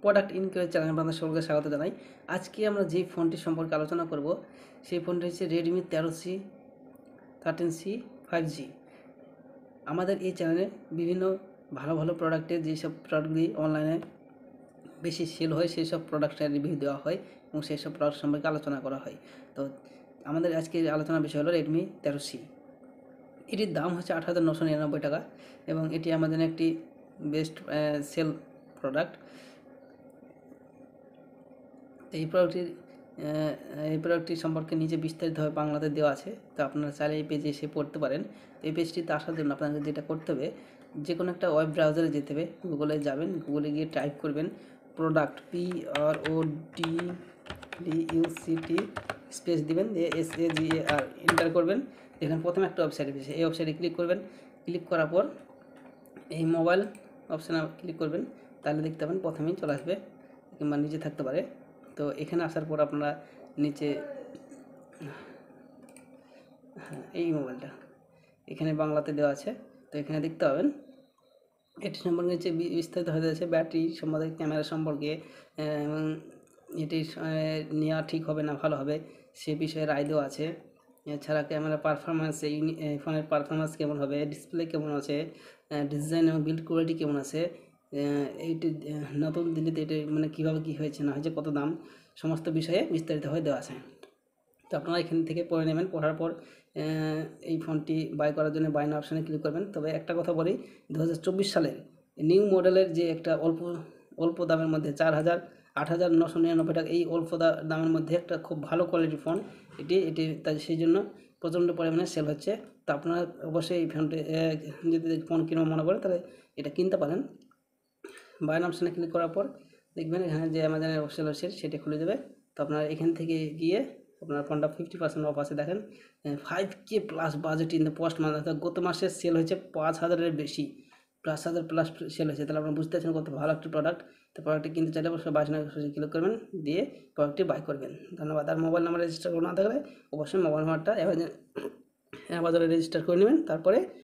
Product inquiry চ্যানেলে আপনাদের সকলকে স্বাগত জানাই। আজকে আমরা যে ফোনটি সম্পর্কে আলোচনা করব সেই ফোনটি হচ্ছে রেডমি 13C 13C 5G। আমাদের এই চ্যানেলে বিভিন্ন ভালো ভালো প্রোডাক্টের যেসব প্রোডাক্টগুলি অনলাইনে বেশি সেল হয় সেই সব প্রোডাক্টের রিভিউ দেওয়া হয় এবং সেই সব প্রোডাক্ট সম্পর্কে আলোচনা করা হয়। তো আমাদের আজকের আলোচনার বিষয় হলো রেডমি 13C। এটির দাম হচ্ছে 8,999 টাকা এবং এটি আমাদের একটি বেস্ট সেল প্রোডাক্ট। এই প্রোডাক্টটি সম্পর্কে নিচে বিস্তারিতভাবে বাংলাতে দেওয়া আছে, তো আপনারা চাইলে এই পেজে এসে পড়তে পারেন। তো এই পেজটিতে আসার জন্য আপনাকে যেটা করতে হবে, যে কোনো একটা ওয়েব ব্রাউজারে যেতে হবে, গুগলে যাবেন, গুগলে গিয়ে টাইপ করবেন প্রোডাক্ট PRODUCT স্পেস দিবেন, দিয়ে SAGAR এন্টার করবেন। এখানে প্রথমে একটা ওয়েবসাইট এসেছে, এই ওয়েবসাইটে ক্লিক করবেন। ক্লিক করার পর এই মোবাইল অপশানে ক্লিক করবেন, তাহলে দেখতে পাবেন প্রথমেই চলে আসবে কিংবা নিচে থাকতে পারে। তো এখানে আসার পর আপনারা নিচে এই মোবাইলটা এখানে বাংলাতে দেওয়া আছে, তো এখানে দেখতে পাবেন এটি সম্পর্কে নিচে বিস্তারিত হয়ে যাচ্ছে ব্যাটারি সম্বন্ধে, ক্যামেরা সম্পর্কে এবং এটি নেওয়া ঠিক হবে না ভালো হবে সে বিষয়ে রায় দেওয়া আছে। এছাড়া ক্যামেরা পারফরমেন্স, এই ফোনের পারফরমেন্স কেমন হবে, ডিসপ্লে কেমন আছে, ডিজাইন এবং বিল্ড কোয়ালিটি কেমন আছে, এইটি নতুন দিল্লিতে এটি মানে কীভাবে কী হয়েছে না হয়েছে, কত দাম, সমস্ত বিষয়ে বিস্তারিতভাবে দেওয়া আছে। তো আপনারা এখান থেকে পড়ে নেবেন। পড়ার পর এই ফোনটি বাই করার জন্য বাই নাও অপশানে ক্লিক করবেন। তবে একটা কথা বলি, 2024 সালের নিউ মডেলের যে একটা অল্প দামের মধ্যে 8,999 টাকা, এই অল্প দামের মধ্যে একটা খুব ভালো কোয়ালিটির ফোন এটি তাই সেই জন্য প্রচণ্ড পরিমাণে সেল হচ্ছে। তো আপনারা অবশ্যই এই ফোনটি যদি ফোন কিনবো মনে করেন তাহলে এটা কিনতে পারেন। বাই নাও অপশানে ক্লিক করার পর দেখবেন এখানে যে অ্যামাজনের অফিসিয়াল ওয়েবসাইট সেটি খুলে দেবে। তো আপনারা এখান থেকে গিয়ে আপনার ফোনটা 50% অফ আছে। দেখেন 5K plus budget in the post month, অর্থাৎ গত মাসে সেল হয়েছে 5,000-এর বেশি, 5,000 প্লাস সেল হয়েছে। তাহলে আপনারা বুঝতে পারছেন কত ভালো একটা প্রোডাক্ট। তো প্রোডাক্টটি কিনতে চাইলে অবশ্যই বাই নাও ক্লিক করবেন, দিয়ে প্রোডাক্টটি বাই করবেন। ধন্যবাদ। আর মোবাইল নাম্বার রেজিস্টার করা না থাকলে অবশ্যই মোবাইল নাম্বারটা অ্যামাজনে রেজিস্টার করে নেবেন, তারপরে